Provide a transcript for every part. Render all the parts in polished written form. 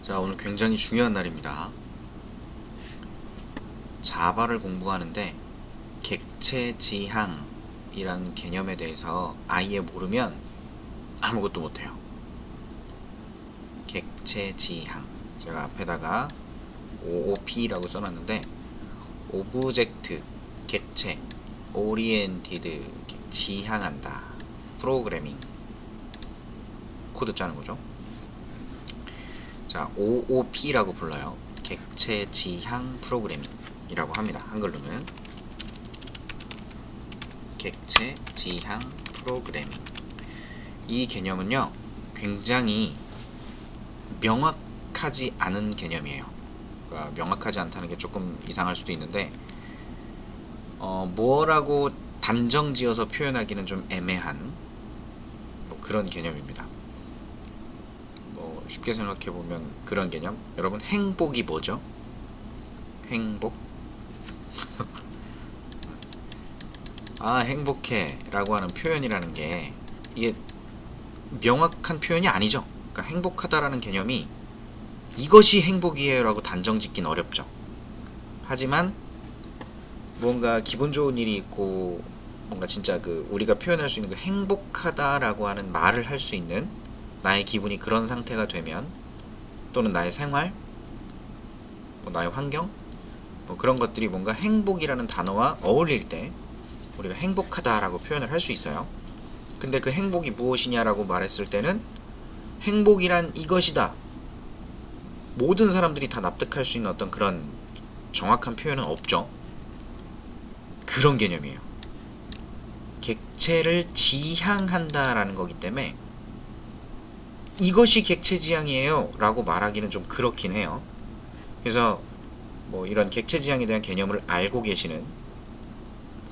자, 오늘 굉장히 중요한 날입니다. 자바를 공부하는데 객체지향이라는 개념에 대해서 아예 모르면 아무것도 못해요. 객체지향. 제가 앞에다가 OOP라고 써놨는데 오브젝트, 객체, 오리엔티드, 지향한다, 프로그래밍, 코드 짜는 거죠. 자, OOP라고 불러요. 객체 지향 프로그래밍이라고 합니다. 한글로는 객체 지향 프로그래밍. 이 개념은요, 굉장히 명확하지 않은 개념이에요. 그러니까 명확하지 않다는 게 조금 이상할 수도 있는데, 뭐라고 단정지어서 표현하기는 좀 애매한 뭐 그런 개념입니다. 쉽게 생각해보면 그런 개념. 여러분, 행복이 뭐죠? 행복? 행복해 라고 하는 표현이라는 게 이게 명확한 표현이 아니죠. 그러니까 행복하다라는 개념이 이것이 행복이에요 라고 단정 짓긴 어렵죠. 하지만 무언가 기분 좋은 일이 있고 뭔가 진짜 우리가 표현할 수 있는 그 행복하다라고 하는 말을 할 수 있는 나의 기분이 그런 상태가 되면, 또는 나의 생활, 나의 환경, 그런 것들이 뭔가 행복이라는 단어와 어울릴 때 우리가 행복하다라고 표현을 할 수 있어요. 근데 그 행복이 무엇이냐라고 말했을 때는 행복이란 이것이다, 모든 사람들이 다 납득할 수 있는 어떤 그런 정확한 표현은 없죠. 그런 개념이에요. 객체를 지향한다라는 거기 때문에 이것이 객체지향이에요 라고 말하기는 좀 그렇긴 해요. 그래서 이런 객체지향에 대한 개념을 알고 계시는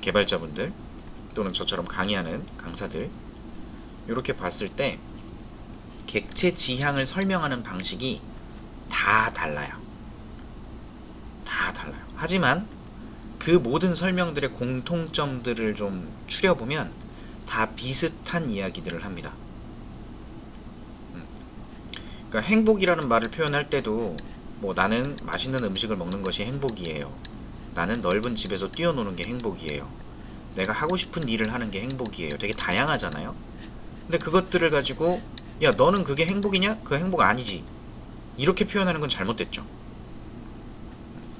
개발자분들, 또는 저처럼 강의하는 강사들, 이렇게 봤을 때 객체지향을 설명하는 방식이 다 달라요. 다 달라요. 하지만 그 모든 설명들의 공통점들을 좀 추려보면 다 비슷한 이야기들을 합니다. 그러니까 행복이라는 말을 표현할 때도 나는 맛있는 음식을 먹는 것이 행복이에요, 나는 넓은 집에서 뛰어노는 게 행복이에요, 내가 하고 싶은 일을 하는 게 행복이에요, 되게 다양하잖아요. 근데 그것들을 가지고 야, 너는 그게 행복이냐? 그거 행복 아니지, 이렇게 표현하는 건 잘못됐죠.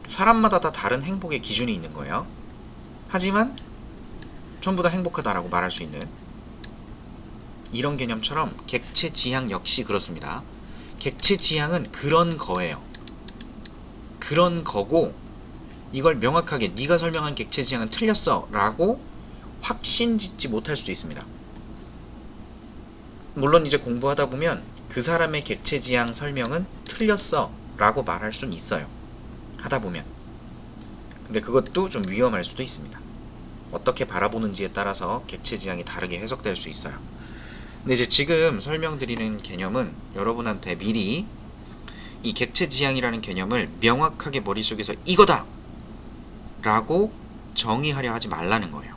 사람마다 다 다른 행복의 기준이 있는 거예요. 하지만 전부 다 행복하다라고 말할 수 있는 이런 개념처럼 객체지향 역시 그렇습니다. 객체지향은 그런 거예요. 그런 거고, 이걸 명확하게 네가 설명한 객체지향은 틀렸어 라고 확신짓지 못할 수도 있습니다. 물론 이제 공부하다 보면 그 사람의 객체지향 설명은 틀렸어 라고 말할 수는 있어요, 하다 보면. 근데 그것도 좀 위험할 수도 있습니다. 어떻게 바라보는지에 따라서 객체지향이 다르게 해석될 수 있어요. 근데 이제 지금 설명드리는 개념은 여러분한테 미리 이 객체지향이라는 개념을 명확하게 머릿속에서 이거다 라고 정의하려 하지 말라는 거예요.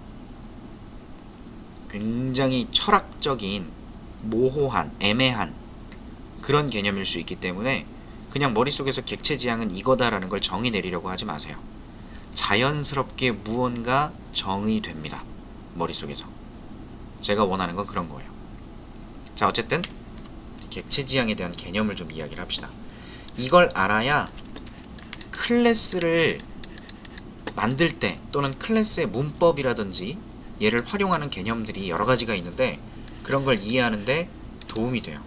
굉장히 철학적인, 모호한, 애매한 그런 개념일 수 있기 때문에 그냥 머릿속에서 객체지향은 이거다라는 걸 정의 내리려고 하지 마세요. 자연스럽게 무언가 정의됩니다, 머릿속에서. 제가 원하는 건 그런 거예요. 자, 어쨌든 객체지향에 대한 개념을 좀 이야기를 합시다. 이걸 알아야 클래스를 만들 때, 또는 클래스의 문법이라든지 얘를 활용하는 개념들이 여러 가지가 있는데 그런 걸 이해하는데 도움이 돼요.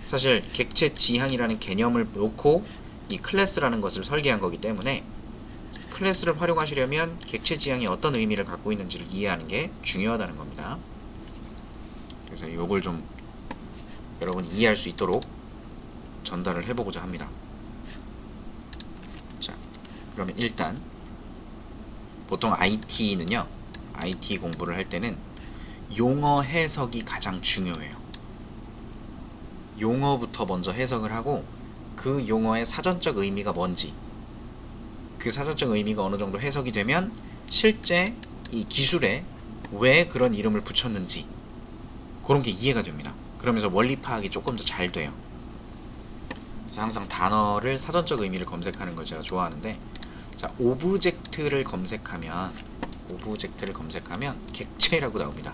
사실 객체지향이라는 개념을 놓고 이 클래스라는 것을 설계한 거기 때문에 클래스를 활용하시려면 객체지향이 어떤 의미를 갖고 있는지를 이해하는 게 중요하다는 겁니다. 그래서 이걸 좀 여러분이 이해할 수 있도록 전달을 해보고자 합니다. 자, 그러면 일단 보통 IT는요, IT 공부를 할 때는 용어 해석이 가장 중요해요. 용어부터 먼저 해석을 하고 그 용어의 사전적 의미가 뭔지, 그 사전적 의미가 어느 정도 해석이 되면 실제 이 기술에 왜 그런 이름을 붙였는지 그런 게 이해가 됩니다. 그러면서 원리 파악이 조금 더 잘 돼요. 그래서 항상 단어를 사전적 의미를 검색하는 걸 제가 좋아하는데, 자, 오브젝트를 검색하면 객체라고 나옵니다.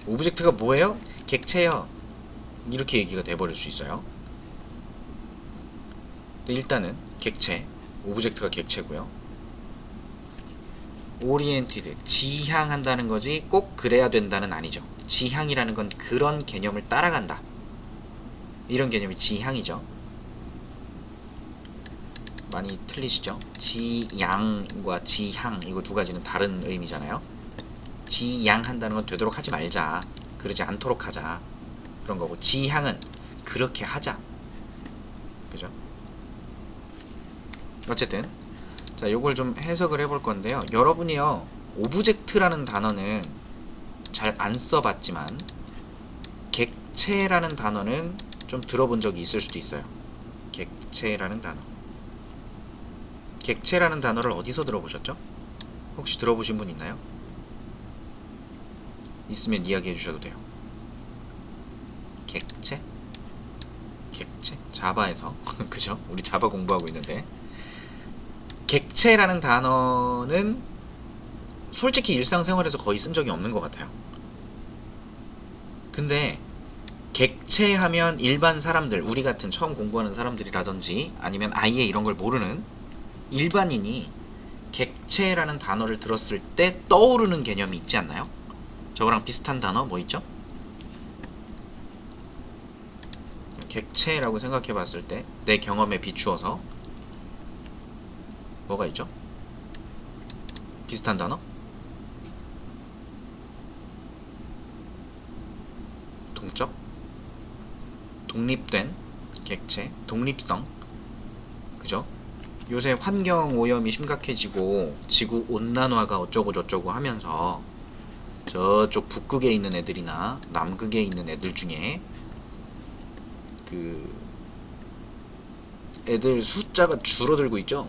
오브젝트가 뭐예요? 객체요. 이렇게 얘기가 돼버릴 수 있어요. 일단은 객체, 오브젝트가 객체고요. 오리엔티드, 지향한다는 거지 꼭 그래야 된다는 아니죠. 지향이라는 건 그런 개념을 따라간다, 이런 개념이 지향이죠. 많이 틀리시죠? 지양과 지향, 이거 두 가지는 다른 의미잖아요. 지양한다는 건 되도록 하지 말자, 그러지 않도록 하자, 그런 거고, 지향은 그렇게 하자, 그죠? 어쨌든 자, 요걸 좀 해석을 해볼 건데요. 여러분이요, 오브젝트라는 단어는 잘 안 써봤지만 객체라는 단어는 좀 들어본 적이 있을 수도 있어요. 객체라는 단어. 객체라는 단어를 어디서 들어보셨죠? 혹시 들어보신 분 있나요? 있으면 이야기해 주셔도 돼요. 객체? 객체? 자바에서 그죠? 우리 자바 공부하고 있는데, 객체라는 단어는 솔직히 일상생활에서 거의 쓴 적이 없는 것 같아요. 근데 객체하면 일반 사람들, 우리 같은 처음 공부하는 사람들이라든지 아니면 아예 이런 걸 모르는 일반인이 객체라는 단어를 들었을 때 떠오르는 개념이 있지 않나요? 저거랑 비슷한 단어 뭐 있죠? 객체라고 생각해 봤을 때 내 경험에 비추어서 뭐가 있죠? 비슷한 단어? 동적? 독립된 객체? 독립성? 그죠? 요새 환경 오염이 심각해지고 지구 온난화가 어쩌고 저쩌고 하면서 저쪽 북극에 있는 애들이나 남극에 있는 애들 중에 그 애들 숫자가 줄어들고 있죠?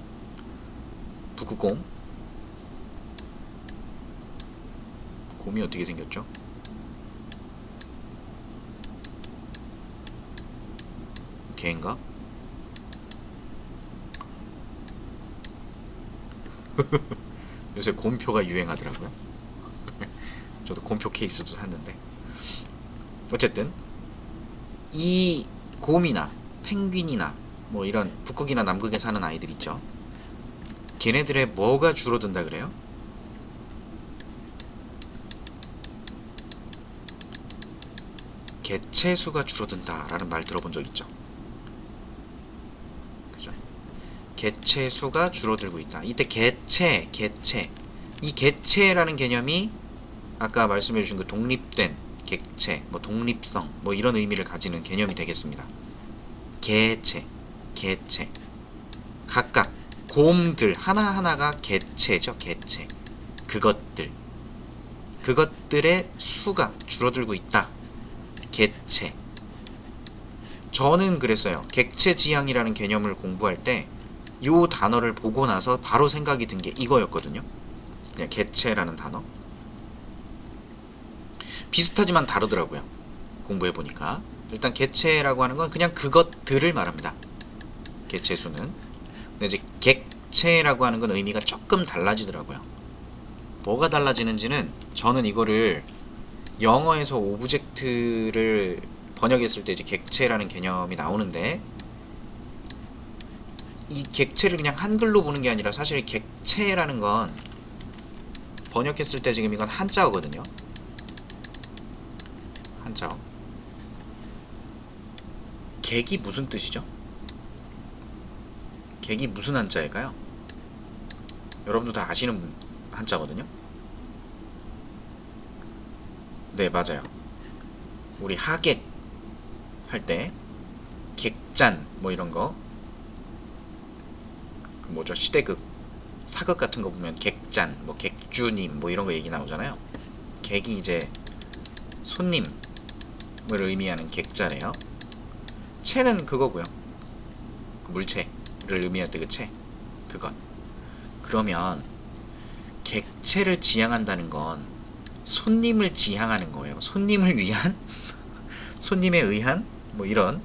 북극곰. 곰이 어떻게 생겼죠? 개인가? 요새 곰표가 유행하더라고요. 저도 곰표 케이스도 샀는데, 어쨌든 이 곰이나 펭귄이나 뭐 이런 북극이나 남극에 사는 아이들 있죠. 걔네들의 뭐가 줄어든다 그래요? 개체 수가 줄어든다 라는 말 들어본 적 있죠. 그죠? 개체 수가 줄어들고 있다. 이때 개체 이 개체라는 개념이 아까 말씀해 주신 그 독립된 객체, 뭐 독립성, 뭐 이런 의미를 가지는 개념이 되겠습니다. 개체 각각 곰들 하나하나가 개체죠. 개체. 그것들의 수가 줄어들고 있다. 개체. 저는 그랬어요. 객체지향이라는 개념을 공부할 때 요 단어를 보고 나서 바로 생각이 든 게 이거였거든요. 그냥 개체라는 단어. 비슷하지만 다르더라고요. 공부해보니까. 일단 개체라고 하는 건 그냥 그것들을 말합니다. 개체수는. 근데 이제 객체라고 하는 건 의미가 조금 달라지더라고요. 뭐가 달라지는지는, 저는 이거를 영어에서 오브젝트를 번역했을 때 이제 객체라는 개념이 나오는데, 이 객체를 그냥 한글로 보는 게 아니라 사실 객체라는 건 번역했을 때 지금 이건 한자어거든요. 한자어. 객이 무슨 뜻이죠? 객이 무슨 한자일까요? 여러분도 다 아시는 한자거든요. 네, 맞아요. 우리 하객 할 때 객잔 뭐 이런 거, 그 뭐죠, 시대극 사극 같은 거 보면 객잔, 뭐 객주님 뭐 이런 거 얘기 나오잖아요. 객이 이제 손님을 의미하는 객자래요. 체는 그거고요. 그 물체를 의미할 때 그 체, 그것. 그러면 객체를 지향한다는 건 손님을 지향하는 거예요. 손님을 위한 손님에 의한 뭐 이런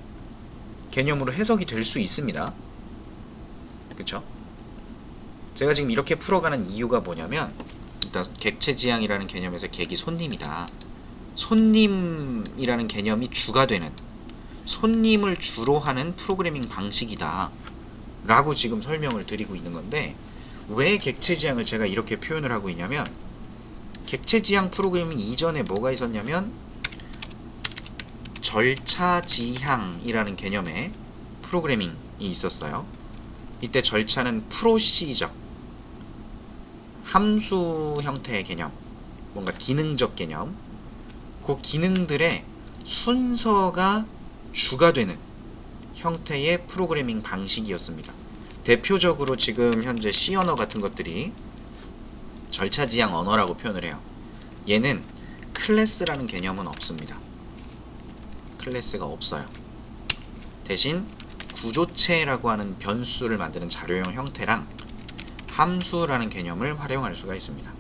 개념으로 해석이 될 수 있습니다. 그쵸? 제가 지금 이렇게 풀어가는 이유가 뭐냐면, 일단 객체지향이라는 개념에서 객이 손님이다. 손님이라는 개념이 주가 되는, 손님을 주로 하는 프로그래밍 방식이다 라고 지금 설명을 드리고 있는 건데, 왜 객체지향을 제가 이렇게 표현을 하고 있냐면, 객체지향 프로그래밍 이전에 뭐가 있었냐면 절차지향이라는 개념의 프로그래밍이 있었어요. 이때 절차는 프로시저, 함수 형태의 개념, 뭔가 기능적 개념, 그 기능들의 순서가 주가 되는 형태의 프로그래밍 방식이었습니다. 대표적으로 지금 현재 C 언어 같은 것들이 절차지향 언어라고 표현을 해요. 얘는 클래스라는 개념은 없습니다. 클래스가 없어요. 대신 구조체라고 하는 변수를 만드는 자료형 형태랑 함수라는 개념을 활용할 수가 있습니다.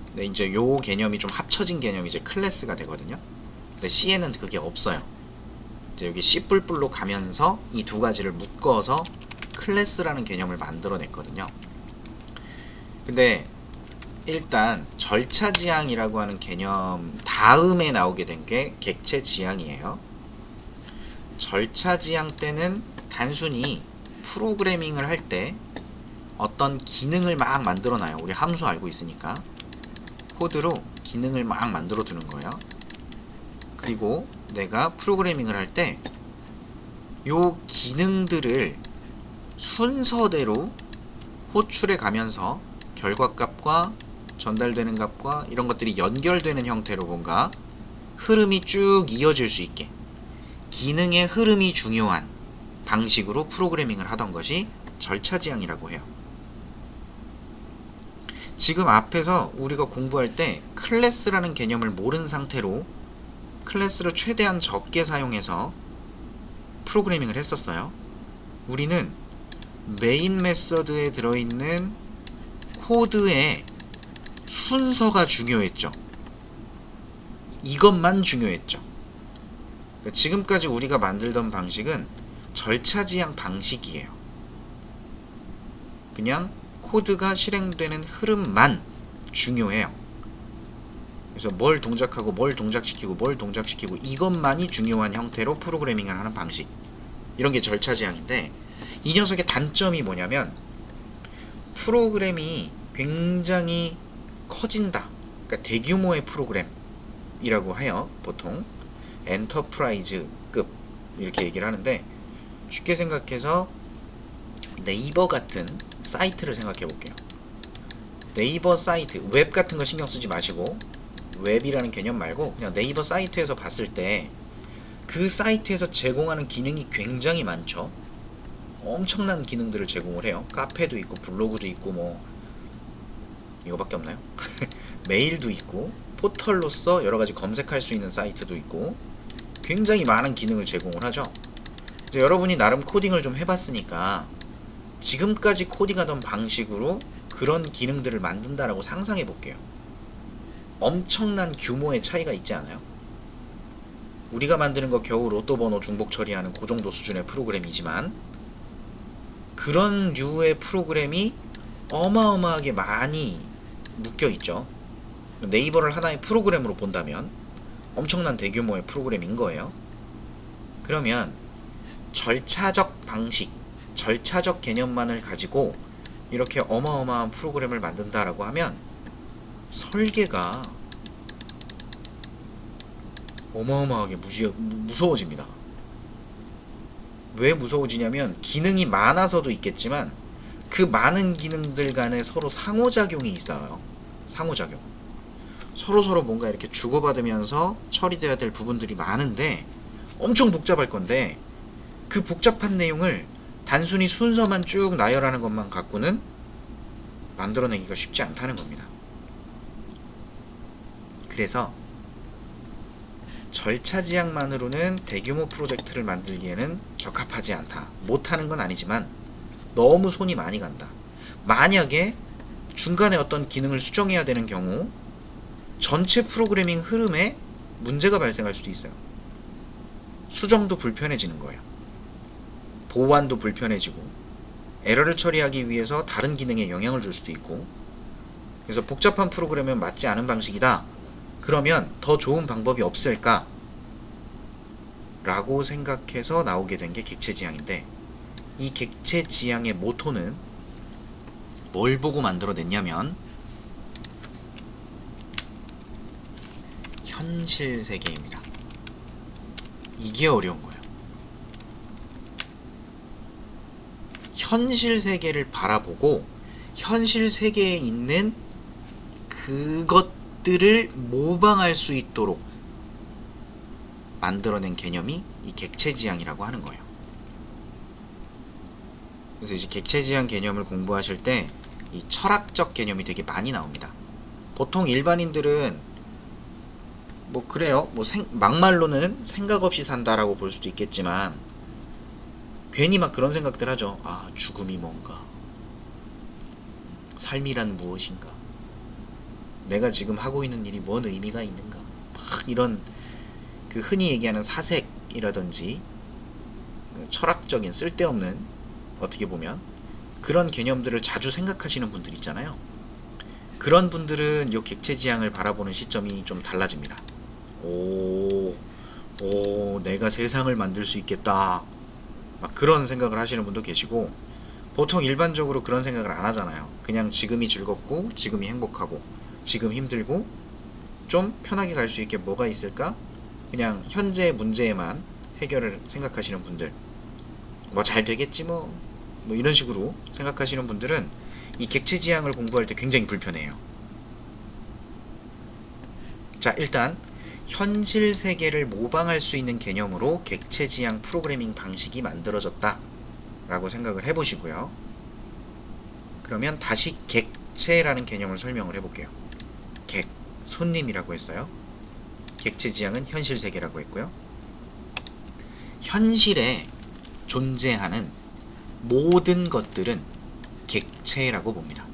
근데 이제 요 개념이 좀 합쳐진 개념이 이제 클래스가 되거든요. 근데 C에는 그게 없어요. 이제 여기 C++ 로 가면서 이 두 가지를 묶어서 클래스라는 개념을 만들어냈거든요. 근데 일단 절차지향이라고 하는 개념 다음에 나오게 된 게 객체지향이에요. 절차지향 때는 단순히 프로그래밍을 할 때 어떤 기능을 막 만들어놔요. 우리 함수 알고 있으니까 코드로 기능을 막 만들어 두는 거예요. 그리고 내가 프로그래밍을 할 때 요 기능들을 순서대로 호출해 가면서 결과값과 전달되는 값과 이런 것들이 연결되는 형태로 뭔가 흐름이 쭉 이어질 수 있게, 기능의 흐름이 중요한 방식으로 프로그래밍을 하던 것이 절차지향이라고 해요. 지금 앞에서 우리가 공부할 때 클래스라는 개념을 모른 상태로 클래스를 최대한 적게 사용해서 프로그래밍을 했었어요. 우리는 메인 메서드에 들어있는 코드의 순서가 중요했죠. 이것만 중요했죠. 그러니까 지금까지 우리가 만들던 방식은 절차지향 방식이에요. 그냥 코드가 실행되는 흐름만 중요해요. 그래서 뭘 동작하고 뭘 동작시키고 뭘 동작시키고 이것만이 중요한 형태로 프로그래밍을 하는 방식, 이런 게 절차지향인데, 이 녀석의 단점이 뭐냐면 프로그램이 굉장히 커진다. 그러니까 대규모의 프로그램이라고 해요. 보통 엔터프라이즈급 이렇게 얘기를 하는데, 쉽게 생각해서 네이버 같은 사이트를 생각해 볼게요. 네이버 사이트, 웹 같은 거 신경 쓰지 마시고 웹이라는 개념 말고 그냥 네이버 사이트에서 봤을 때 그 사이트에서 제공하는 기능이 굉장히 많죠. 엄청난 기능들을 제공을 해요. 카페도 있고 블로그도 있고 뭐 이거밖에 없나요? 메일도 있고 포털로서 여러가지 검색할 수 있는 사이트도 있고 굉장히 많은 기능을 제공을 하죠. 이제 여러분이 나름 코딩을 좀 해봤으니까 지금까지 코딩하던 방식으로 그런 기능들을 만든다라고 상상해 볼게요. 엄청난 규모의 차이가 있지 않아요? 우리가 만드는 거 겨우 로또 번호 중복 처리하는 그 정도 수준의 프로그램이지만 그런 류의 프로그램이 어마어마하게 많이 묶여 있죠. 네이버를 하나의 프로그램으로 본다면 엄청난 대규모의 프로그램인 거예요. 그러면 절차적 방식, 절차적 개념만을 가지고 이렇게 어마어마한 프로그램을 만든다라고 하면 설계가 어마어마하게 무서워집니다. 왜 무서워지냐면 기능이 많아서도 있겠지만 그 많은 기능들 간에 서로 상호작용이 있어요. 상호작용. 서로 뭔가 이렇게 주고받으면서 처리돼야 될 부분들이 많은데 엄청 복잡할 건데, 그 복잡한 내용을 단순히 순서만 쭉 나열하는 것만 갖고는 만들어내기가 쉽지 않다는 겁니다. 그래서 절차지향만으로는 대규모 프로젝트를 만들기에는 적합하지 않다. 못하는 건 아니지만 너무 손이 많이 간다. 만약에 중간에 어떤 기능을 수정해야 되는 경우 전체 프로그래밍 흐름에 문제가 발생할 수도 있어요. 수정도 불편해지는 거예요. 보완도 불편해지고 에러를 처리하기 위해서 다른 기능에 영향을 줄 수도 있고, 그래서 복잡한 프로그램에 맞지 않은 방식이다. 그러면 더 좋은 방법이 없을까? 라고 생각해서 나오게 된 게 객체지향인데, 이 객체지향의 모토는 뭘 보고 만들어냈냐면 현실 세계입니다. 이게 어려운 거예요. 현실 세계를 바라보고 현실 세계에 있는 그것들을 모방할 수 있도록 만들어낸 개념이 이 객체지향이라고 하는 거예요. 그래서 이제 객체지향 개념을 공부하실 때 이 철학적 개념이 되게 많이 나옵니다. 보통 일반인들은 뭐 그래요. 뭐 막말로는 생각 없이 산다라고 볼 수도 있겠지만, 괜히 막 그런 생각들 하죠. 아, 죽음이 뭔가? 삶이란 무엇인가? 내가 지금 하고 있는 일이 뭔 의미가 있는가? 막 이런 그 흔히 얘기하는 사색이라든지 철학적인 쓸데없는, 어떻게 보면 그런 개념들을 자주 생각하시는 분들 있잖아요. 그런 분들은 이 객체지향을 바라보는 시점이 좀 달라집니다. 오, 내가 세상을 만들 수 있겠다. 막 그런 생각을 하시는 분도 계시고, 보통 일반적으로 그런 생각을 안 하잖아요. 그냥 지금이 즐겁고 지금이 행복하고 지금 힘들고 좀 편하게 갈 수 있게 뭐가 있을까? 그냥 현재 문제에만 해결을 생각하시는 분들, 뭐 잘 되겠지 뭐 이런 식으로 생각하시는 분들은 이 객체지향을 공부할 때 굉장히 불편해요. 자, 일단 현실 세계를 모방할 수 있는 개념으로 객체지향 프로그래밍 방식이 만들어졌다 라고 생각을 해보시고요. 그러면 다시 객체라는 개념을 설명을 해볼게요. 손님이라고 했어요. 객체지향은 현실 세계라고 했고요. 현실에 존재하는 모든 것들은 객체라고 봅니다.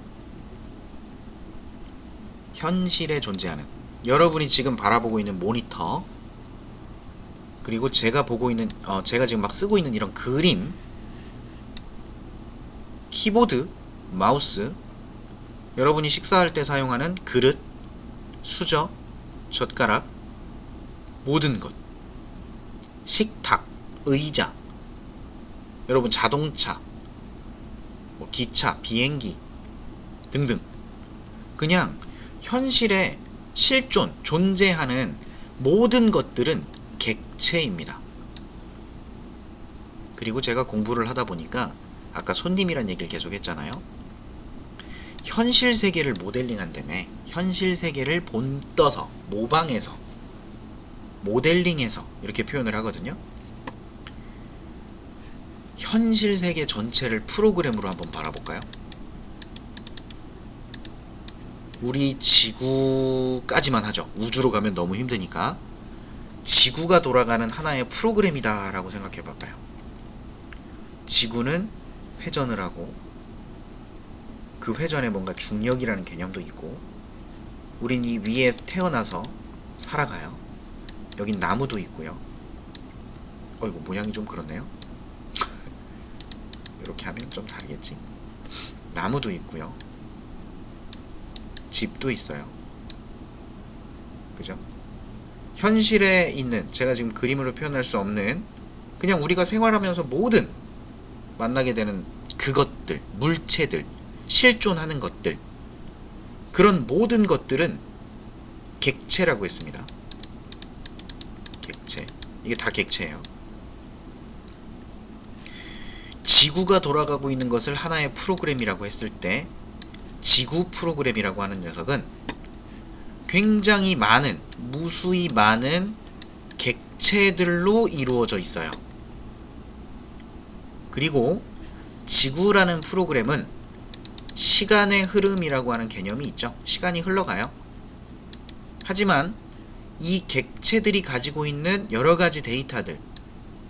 현실에 존재하는, 여러분이 지금 바라보고 있는 모니터, 그리고 제가 보고 있는 제가 지금 막 쓰고 있는 이런 그림, 키보드, 마우스, 여러분이 식사할 때 사용하는 그릇, 수저, 젓가락, 모든 것, 식탁, 의자, 여러분 자동차, 뭐 기차, 비행기 등등, 그냥 현실에 존재하는 모든 것들은 객체입니다. 그리고 제가 공부를 하다 보니까 아까 손님이란 얘기를 계속 했잖아요. 현실 세계를 모델링한다며, 현실 세계를 본떠서, 모방해서, 모델링해서 이렇게 표현을 하거든요. 현실 세계 전체를 프로그램으로 한번 바라볼까요? 우리 지구까지만 하죠. 우주로 가면 너무 힘드니까 지구가 돌아가는 하나의 프로그램이다 라고 생각해 봐봐요. 지구는 회전을 하고, 그 회전에 뭔가 중력이라는 개념도 있고, 우린 이 위에 태어나서 살아가요. 여긴 나무도 있고요. 이거 모양이 좀 그렇네요. 이렇게 하면 좀 다르겠지. 나무도 있고요. 집도 있어요. 그죠? 현실에 있는, 제가 지금 그림으로 표현할 수 없는, 그냥 우리가 생활하면서 모든 만나게 되는 그것들, 물체들, 실존하는 것들, 그런 모든 것들은 객체라고 했습니다. 객체. 이게 다 객체예요. 지구가 돌아가고 있는 것을 하나의 프로그램이라고 했을 때, 지구 프로그램이라고 하는 녀석은 굉장히 많은, 무수히 많은 객체들로 이루어져 있어요. 그리고 지구라는 프로그램은 시간의 흐름이라고 하는 개념이 있죠. 시간이 흘러가요. 하지만 이 객체들이 가지고 있는 여러 가지 데이터들,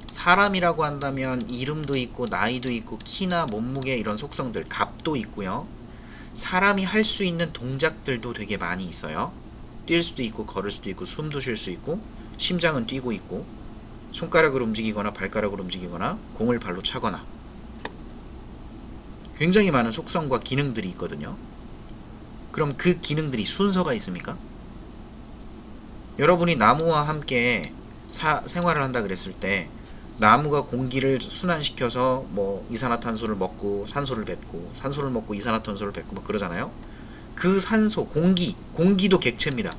사람이라고 한다면 이름도 있고 나이도 있고 키나 몸무게 이런 속성들, 값도 있고요. 사람이 할 수 있는 동작들도 되게 많이 있어요. 뛸 수도 있고 걸을 수도 있고 숨도 쉴 수 있고 심장은 뛰고 있고, 손가락을 움직이거나 발가락을 움직이거나 공을 발로 차거나 굉장히 많은 속성과 기능들이 있거든요. 그럼 그 기능들이 순서가 있습니까? 여러분이 나무와 함께 생활을 한다 그랬을 때 나무가 공기를 순환시켜서 뭐 이산화탄소를 먹고 산소를 뱉고 산소를 먹고 이산화탄소를 뱉고 뭐 그러잖아요. 그 산소, 공기도 객체입니다.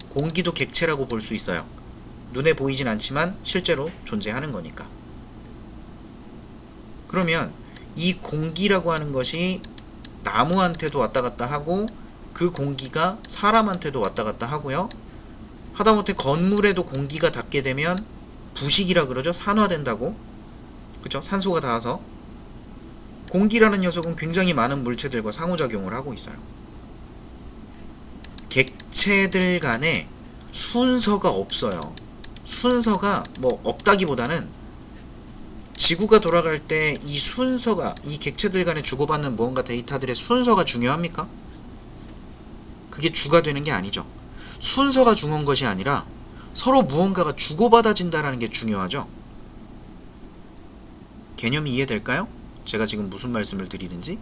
공기도 객체라고 볼 수 있어요. 눈에 보이진 않지만 실제로 존재하는 거니까. 그러면 이 공기라고 하는 것이 나무한테도 왔다 갔다 하고 그 공기가 사람한테도 왔다 갔다 하고요. 하다못해 건물에도 공기가 닿게 되면 부식이라 그러죠. 산화된다고. 그쵸? 산소가 닿아서. 공기라는 녀석은 굉장히 많은 물체들과 상호작용을 하고 있어요. 객체들 간에 순서가 없어요. 순서가 뭐 없다기보다는 지구가 돌아갈 때 이 순서가, 이 객체들 간에 주고받는 무언가 데이터들의 순서가 중요합니까? 그게 주가 되는 게 아니죠. 순서가 중요한 것이 아니라 서로 무언가가 주고받아진다는 게 중요하죠. 개념이 이해될까요? 제가 지금 무슨 말씀을 드리는지.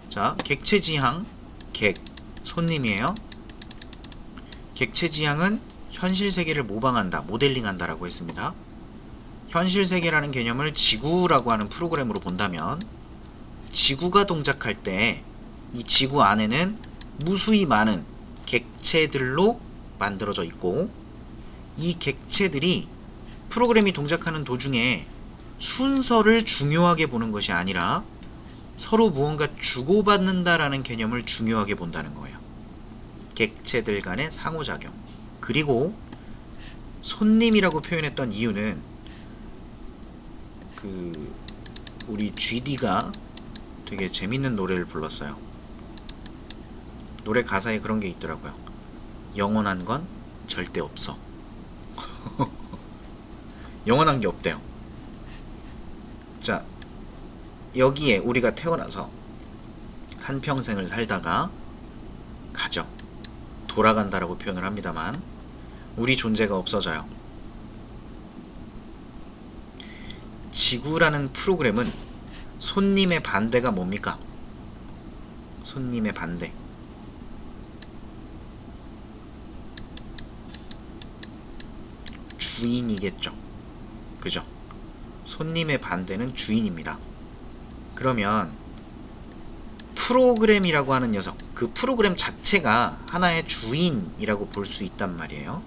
자, 객체지향, 손님이에요. 객체지향은 현실세계를 모방한다, 모델링한다 라고 했습니다. 현실세계라는 개념을 지구라고 하는 프로그램으로 본다면 지구가 동작할 때 이 지구 안에는 무수히 많은 객체들로 만들어져 있고 이 객체들이 프로그램이 동작하는 도중에 순서를 중요하게 보는 것이 아니라 서로 무언가 주고받는다라는 개념을 중요하게 본다는 거예요. 객체들 간의 상호작용. 그리고 손님이라고 표현했던 이유는 우리 GD가 되게 재밌는 노래를 불렀어요. 노래 가사에 그런 게 있더라고요. 영원한 건 절대 없어. 영원한 게 없대요. 자, 여기에 우리가 태어나서 한평생을 살다가 가죠. 돌아간다라고 표현을 합니다만 우리 존재가 없어져요. 지구라는 프로그램은 손님의 반대가 뭡니까? 손님의 반대. 주인이겠죠. 그죠? 손님의 반대는 주인입니다. 그러면 프로그램이라고 하는 녀석, 그 프로그램 자체가 하나의 주인이라고 볼 수 있단 말이에요.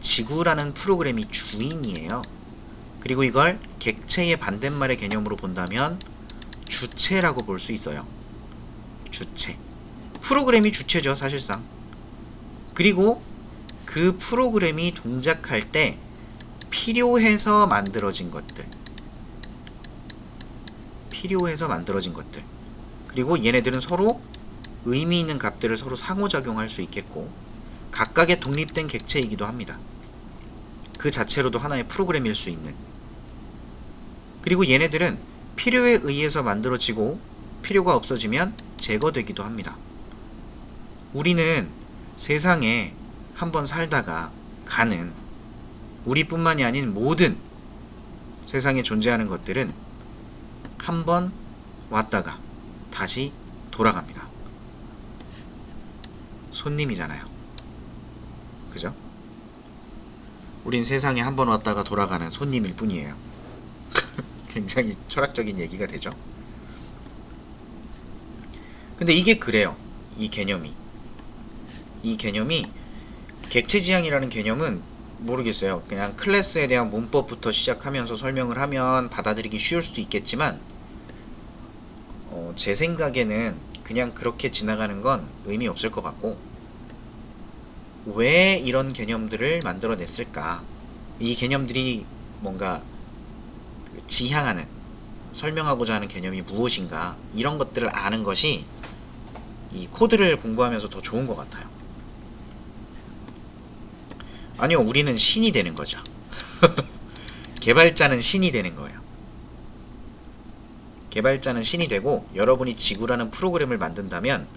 지구라는 프로그램이 주인이에요. 그리고 이걸 객체의 반대말의 개념으로 본다면 주체라고 볼 수 있어요. 주체. 프로그램이 주체죠, 사실상. 그리고 그 프로그램이 동작할 때 필요해서 만들어진 것들. 그리고 얘네들은 서로 의미 있는 값들을 서로 상호작용할 수 있겠고 각각의 독립된 객체이기도 합니다. 그 자체로도 하나의 프로그램일 수 있는. 그리고 얘네들은 필요에 의해서 만들어지고 필요가 없어지면 제거되기도 합니다. 우리는 세상에 한번 살다가 가는, 우리뿐만이 아닌 모든 세상에 존재하는 것들은 한번 왔다가 다시 돌아갑니다. 손님이잖아요. 그죠? 우린 세상에 한번 왔다가 돌아가는 손님일 뿐이에요. 굉장히 철학적인 얘기가 되죠. 근데 이게 그래요. 이 개념이 객체지향이라는 개념은 모르겠어요. 그냥 클래스에 대한 문법부터 시작하면서 설명을 하면 받아들이기 쉬울 수도 있겠지만 제 생각에는 그냥 그렇게 지나가는 건 의미 없을 것 같고, 왜 이런 개념들을 만들어냈을까? 이 개념들이 뭔가 지향하는, 설명하고자 하는 개념이 무엇인가, 이런 것들을 아는 것이 이 코드를 공부하면서 더 좋은 것 같아요. 아니요, 우리는 신이 되는 거죠. 개발자는 신이 되는 거예요. 개발자는 신이 되고, 여러분이 지구라는 프로그램을 만든다면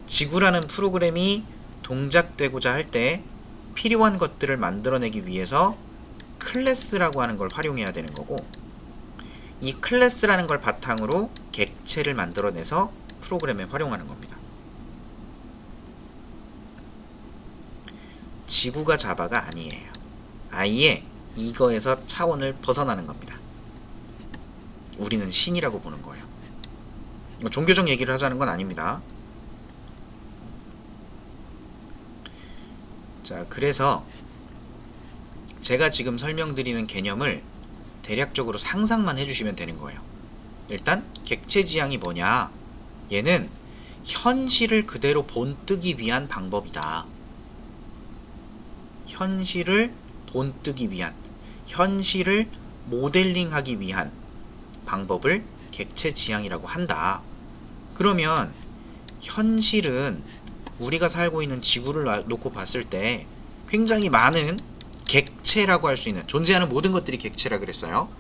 지구라는 프로그램이 동작되고자 할 때 필요한 것들을 만들어내기 위해서 클래스라고 하는 걸 활용해야 되는 거고, 이 클래스라는 걸 바탕으로 객체를 만들어내서 프로그램에 활용하는 겁니다. 지구가 자바가 아니에요. 아예 이거에서 차원을 벗어나는 겁니다. 우리는 신이라고 보는 거예요. 종교적 얘기를 하자는 건 아닙니다. 자, 그래서 제가 지금 설명드리는 개념을 대략적으로 상상만 해주시면 되는 거예요. 일단 객체지향이 뭐냐? 얘는 현실을 그대로 본뜨기 위한 방법이다. 현실을 본뜨기 위한, 현실을 모델링하기 위한 방법을 객체지향이라고 한다. 그러면 현실은 우리가 살고 있는 지구를 놓고 봤을 때 굉장히 많은 객체라고 할 수 있는, 존재하는 모든 것들이 객체라 그랬어요.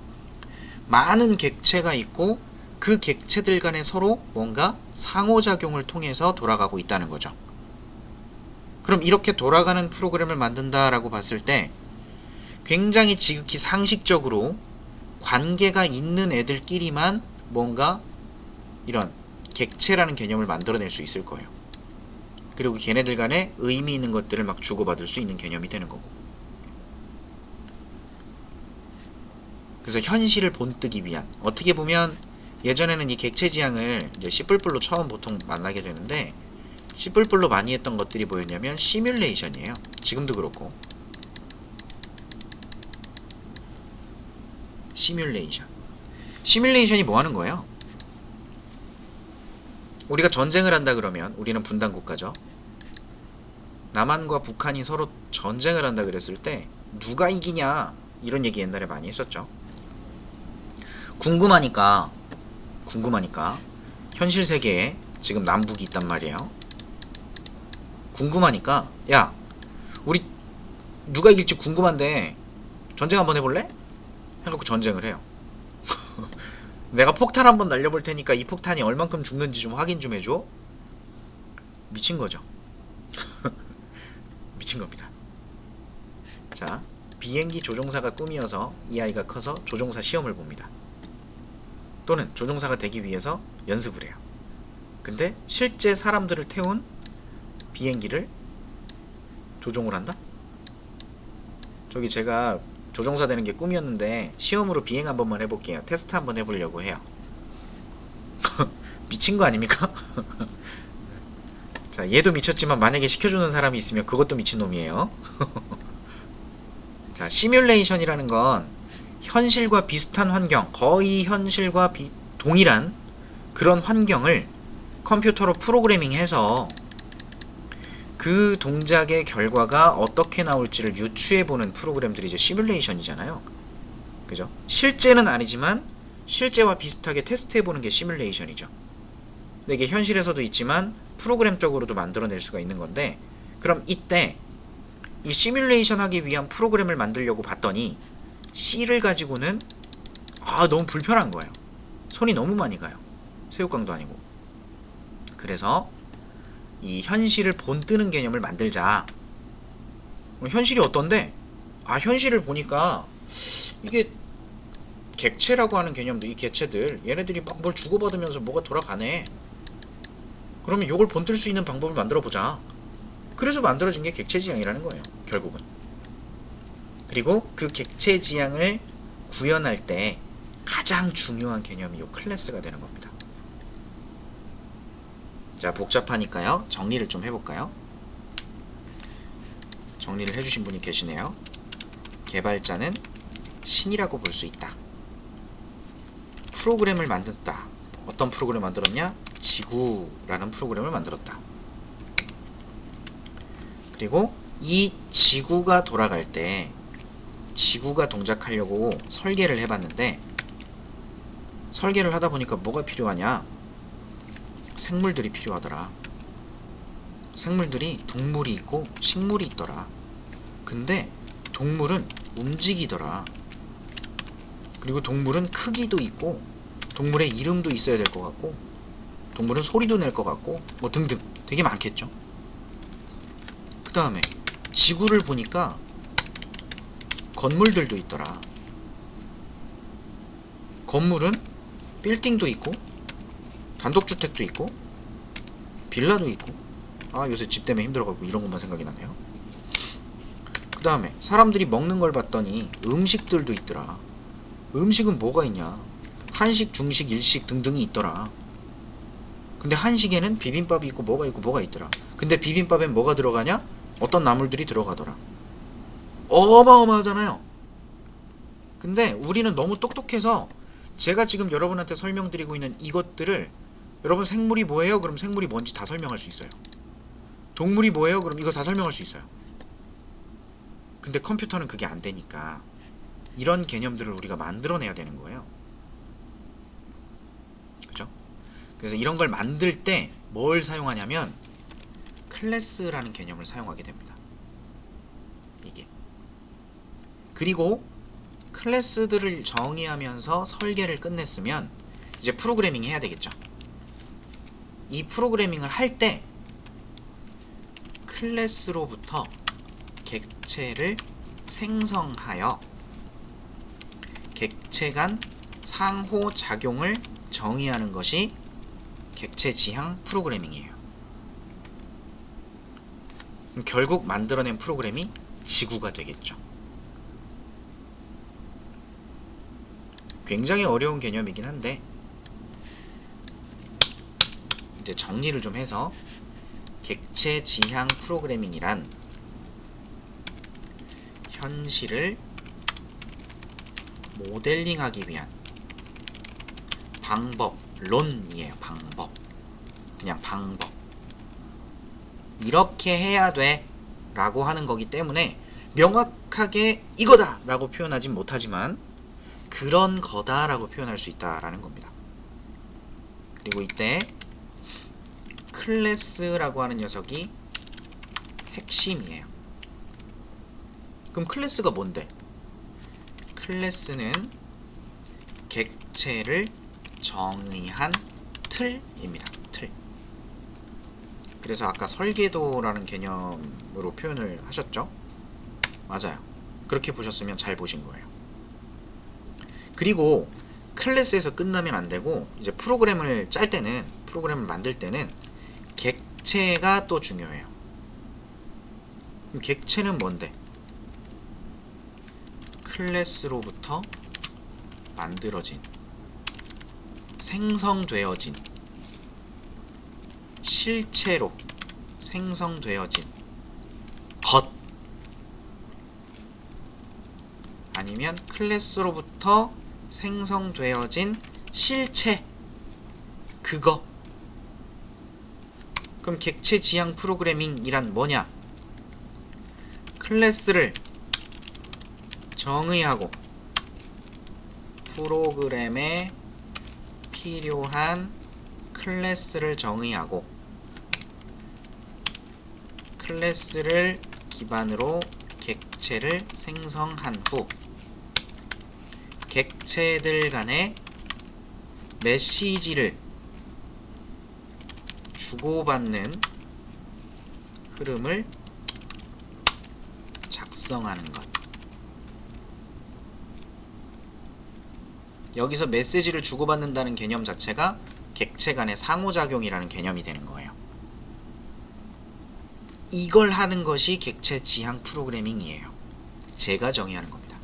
많은 객체가 있고 그 객체들 간에 서로 뭔가 상호작용을 통해서 돌아가고 있다는 거죠. 그럼 이렇게 돌아가는 프로그램을 만든다라고 봤을 때 굉장히 지극히 상식적으로 관계가 있는 애들끼리만 뭔가 이런 객체라는 개념을 만들어낼 수 있을 거예요. 그리고 걔네들 간에 의미 있는 것들을 막 주고받을 수 있는 개념이 되는 거고. 그래서 현실을 본뜨기 위한, 어떻게 보면 예전에는 이 객체지향을 이제 C++로 처음 보통 만나게 되는데, C++로 많이 했던 것들이 뭐였냐면 시뮬레이션이에요. 지금도 그렇고. 시뮬레이션이 뭐 하는 거예요? 우리가 전쟁을 한다 그러면 우리는 분단 국가죠. 남한과 북한이 서로 전쟁을 한다 그랬을 때 누가 이기냐 이런 얘기 옛날에 많이 했었죠. 궁금하니까 현실 세계에 지금 남북이 있단 말이에요. 궁금하니까 야, 우리 누가 이길지 궁금한데 전쟁 한번 해볼래? 해갖고 전쟁을 해요. 내가 폭탄 한번 날려볼 테니까 이 폭탄이 얼만큼 죽는지 좀 확인 좀 해줘. 미친 거죠. 미친 겁니다. 자, 비행기 조종사가 꿈이어서 이 아이가 커서 조종사 시험을 봅니다. 또는 조종사가 되기 위해서 연습을 해요. 근데 실제 사람들을 태운 비행기를 조종을 한다? 저기 제가 조종사 되는 게 꿈이었는데 시험으로 비행 한 번만 해볼게요. 테스트 한번 해보려고 해요. 미친 거 아닙니까? 자, 얘도 미쳤지만 만약에 시켜주는 사람이 있으면 그것도 미친놈이에요. 자, 시뮬레이션이라는 건 현실과 비슷한 환경, 거의 현실과 동일한 그런 환경을 컴퓨터로 프로그래밍해서 그 동작의 결과가 어떻게 나올지를 유추해보는 프로그램들이 이제 시뮬레이션이잖아요. 그죠? 실제는 아니지만 실제와 비슷하게 테스트해보는 게 시뮬레이션이죠. 근데 이게 현실에서도 있지만 프로그램적으로도 만들어낼 수가 있는 건데, 그럼 이때 이 시뮬레이션 하기 위한 프로그램을 만들려고 봤더니 C를 가지고는 너무 불편한 거예요. 손이 너무 많이 가요. 새우깡도 아니고. 그래서 이 현실을 본뜨는 개념을 만들자. 현실이 어떤데? 현실을 보니까 이게 객체라고 하는 개념도, 이 객체들 얘네들이 막 뭘 주고받으면서 뭐가 돌아가네. 그러면 이걸 본뜰 수 있는 방법을 만들어 보자. 그래서 만들어진 게 객체지향이라는 거예요, 결국은. 그리고 그 객체지향을 구현할 때 가장 중요한 개념이 이 클래스가 되는 겁니다. 자, 복잡하니까요, 정리를 좀 해볼까요? 정리를 해주신 분이 계시네요. 개발자는 신이라고 볼 수 있다. 프로그램을 만든다. 어떤 프로그램을 만들었냐? 지구라는 프로그램을 만들었다. 그리고 이 지구가 돌아갈 때 지구가 동작하려고 설계를 해봤는데, 설계를 하다 보니까 뭐가 필요하냐? 생물들이 필요하더라. 생물들이 동물이 있고 식물이 있더라. 근데 동물은 움직이더라. 그리고 동물은 크기도 있고 동물의 이름도 있어야 될 것 같고 동물은 소리도 낼 것 같고 뭐 등등 되게 많겠죠. 그 다음에 지구를 보니까 건물들도 있더라. 건물은 빌딩도 있고 단독주택도 있고 빌라도 있고, 아 요새 집 때문에 힘들어가지고 이런 것만 생각이 나네요. 그 다음에 사람들이 먹는 걸 봤더니 음식들도 있더라. 음식은 뭐가 있냐, 한식, 중식, 일식 등등이 있더라. 근데 한식에는 비빔밥이 있고 뭐가 있더라. 근데 비빔밥엔 뭐가 들어가냐? 어떤 나물들이 들어가더라. 어마어마하잖아요. 근데 우리는 너무 똑똑해서 제가 지금 여러분한테 설명드리고 있는 이것들을, 여러분 생물이 뭐예요? 그럼 생물이 뭔지 다 설명할 수 있어요. 동물이 뭐예요? 그럼 이거 다 설명할 수 있어요. 근데 컴퓨터는 그게 안 되니까 이런 개념들을 우리가 만들어내야 되는 거예요. 그죠? 그래서 이런 걸 만들 때 뭘 사용하냐면 클래스라는 개념을 사용하게 됩니다. 이게. 그리고 클래스들을 정의하면서 설계를 끝냈으면 이제 프로그래밍 해야 되겠죠. 이 프로그래밍을 할 때 클래스로부터 객체를 생성하여 객체 간 상호작용을 정의하는 것이 객체 지향 프로그래밍이에요. 결국 만들어낸 프로그램이 지구가 되겠죠. 굉장히 어려운 개념이긴 한데 이제 정리를 좀 해서, 객체 지향 프로그래밍이란 현실을 모델링하기 위한 방법론이에요. 방법. 그냥 방법. 이렇게 해야 돼 라고 하는 거기 때문에 명확하게 이거다 라고 표현하진 못하지만 그런 거다 라고 표현할 수 있다라는 겁니다. 그리고 이때 클래스라고 하는 녀석이 핵심이에요. 그럼 클래스가 뭔데? 클래스는 객체를 정의한 틀입니다. 틀. 그래서 아까 설계도라는 개념으로 표현을 하셨죠? 맞아요. 그렇게 보셨으면 잘 보신 거예요. 그리고 클래스에서 끝나면 안 되고, 이제 프로그램을 짤 때는, 프로그램을 만들 때는 객체가 또 중요해요. 그럼 객체는 뭔데? 클래스로부터 만들어진, 생성되어진, 실체로 생성되어진 것, 아니면 클래스로부터 생성되어진 실체, 그거. 그럼 객체 지향 프로그래밍이란 뭐냐? 클래스를 정의하고 프로그램에 필요한 클래스를 정의하고 클래스를 기반으로 객체를 생성한 후 객체들 간의 메시지를 주고받는 흐름을 작성하는 것. 여기서 메시지를 주고받는다는 개념 자체가 객체 간의 상호작용이라는 개념이 되는 거예요. 이걸 하는 것이 객체 지향 프로그래밍이에요. 제가 정의하는 겁니다.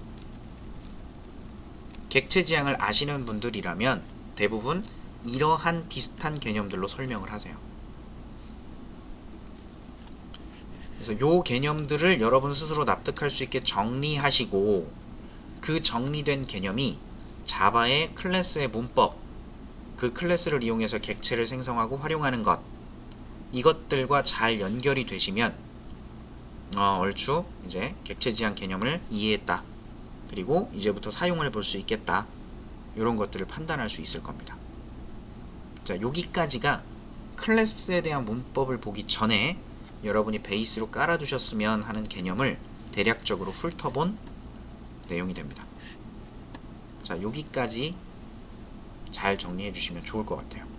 객체 지향을 아시는 분들이라면 대부분 이러한 비슷한 개념들로 설명을 하세요. 그래서 요 개념들을 여러분 스스로 납득할 수 있게 정리하시고, 그 정리된 개념이 자바의 클래스의 문법, 그 클래스를 이용해서 객체를 생성하고 활용하는 것, 이것들과 잘 연결이 되시면 얼추 이제 객체 지향 개념을 이해했다, 그리고 이제부터 사용을 볼 수 있겠다, 이런 것들을 판단할 수 있을 겁니다. 자, 여기까지가 클래스에 대한 문법을 보기 전에 여러분이 베이스로 깔아두셨으면 하는 개념을 대략적으로 훑어본 내용이 됩니다. 자, 여기까지 잘 정리해 주시면 좋을 것 같아요.